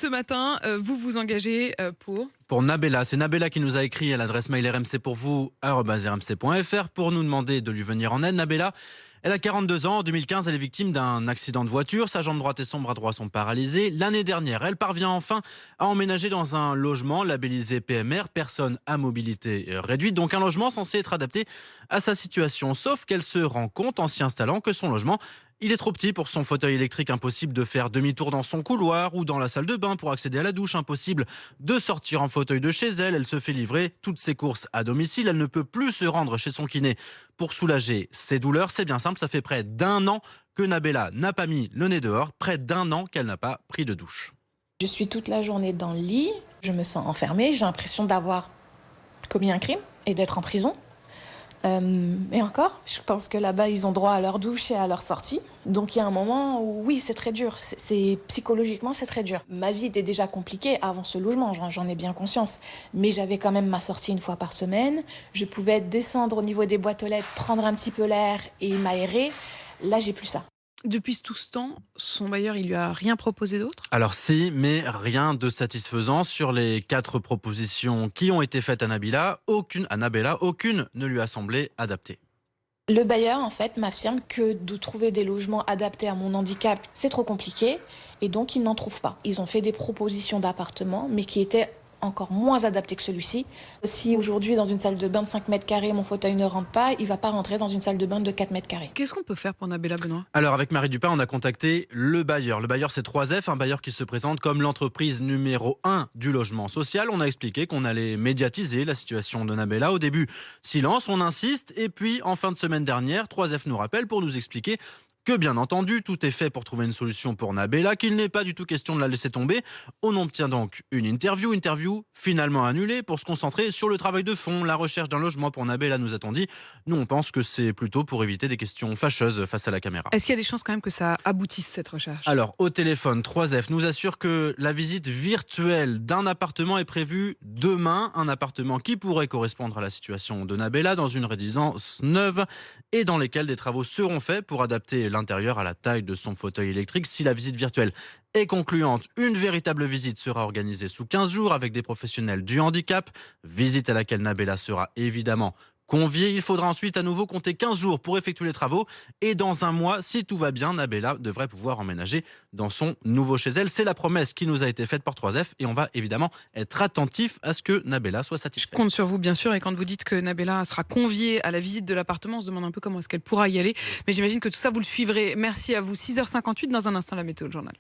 ce matin, vous vous engagez Pour Nabella, c'est Nabella qui nous a écrit à l'adresse mail rmcpourvous@rmc.fr pour nous demander de lui venir en aide. Nabella, elle a 42 ans. En 2015, elle est victime d'un accident de voiture. Sa jambe droite et son bras droit sont paralysés. L'année dernière, elle parvient enfin à emménager dans un logement labellisé PMR, personne à mobilité réduite. Donc un logement censé être adapté à sa situation. Sauf qu'elle se rend compte en s'y installant que son logement, il est trop petit pour son fauteuil électrique, impossible de faire demi-tour dans son couloir ou dans la salle de bain pour accéder à la douche, impossible de sortir en fauteuil de chez elle. Elle se fait livrer toutes ses courses à domicile. Elle ne peut plus se rendre chez son kiné pour soulager ses douleurs. C'est bien simple, ça fait près d'1 an que Nabella n'a pas mis le nez dehors, près d'1 an qu'elle n'a pas pris de douche. Je suis toute la journée dans le lit, je me sens enfermée, j'ai l'impression d'avoir commis un crime et d'être en prison. Et encore, je pense que là-bas, ils ont droit à leur douche et à leur sortie. Donc il y a un moment où, oui, c'est très dur. Psychologiquement, c'est très dur. Ma vie était déjà compliquée avant ce logement, j'en ai bien conscience. Mais j'avais quand même ma sortie 1 fois par semaine. Je pouvais descendre au niveau des boîtes aux lettres, prendre un petit peu l'air et m'aérer. Là, j'ai plus ça. Depuis tout ce temps, son bailleur, il lui a rien proposé d'autre? Alors si, mais rien de satisfaisant. Sur les 4 propositions qui ont été faites à Nabella, aucune ne lui a semblé adaptée. Le bailleur, en fait, m'affirme que de trouver des logements adaptés à mon handicap, c'est trop compliqué. Et donc, ils n'en trouvent pas. Ils ont fait des propositions d'appartements, mais qui étaient encore moins adaptés que celui-ci. Si aujourd'hui, dans une salle de bain de 5 mètres carrés, mon fauteuil ne rentre pas, il ne va pas rentrer dans une salle de bain de 4 mètres carrés. Qu'est-ce qu'on peut faire pour Nabella, Benoît? Alors avec Marie Dupin, on a contacté le bailleur. Le bailleur, c'est 3F, un bailleur qui se présente comme l'entreprise numéro 1 du logement social. On a expliqué qu'on allait médiatiser la situation de Nabella. Au début, silence, on insiste. Et puis, en fin de semaine dernière, 3F nous rappelle pour nous expliquer que bien entendu, tout est fait pour trouver une solution pour Nabella, qu'il n'est pas du tout question de la laisser tomber. On obtient donc une interview finalement annulée pour se concentrer sur le travail de fond, la recherche d'un logement pour Nabella, nous a-t-on dit. Nous, on pense que c'est plutôt pour éviter des questions fâcheuses face à la caméra. Est-ce qu'il y a des chances quand même que ça aboutisse, cette recherche? Alors, au téléphone, 3F nous assure que la visite virtuelle d'un appartement est prévue demain. Un appartement qui pourrait correspondre à la situation de Nabella dans une résidence neuve et dans lesquelles des travaux seront faits pour adapter l'intérieur à la taille de son fauteuil électrique. Si la visite virtuelle est concluante, une véritable visite sera organisée sous 15 jours avec des professionnels du handicap. Visite à laquelle Nabella sera évidemment conviée. Il faudra ensuite à nouveau compter 15 jours pour effectuer les travaux. Et dans 1 mois, si tout va bien, Nabella devrait pouvoir emménager dans son nouveau chez elle. C'est la promesse qui nous a été faite par 3F et on va évidemment être attentif à ce que Nabella soit Je satisfaite. compte sur vous, bien sûr. Et quand vous dites que Nabella sera conviée à la visite de l'appartement, on se demande un peu comment est-ce qu'elle pourra y aller. Mais j'imagine que tout ça, vous le suivrez. Merci à vous. 6h58, dans un instant, la météo, le journal.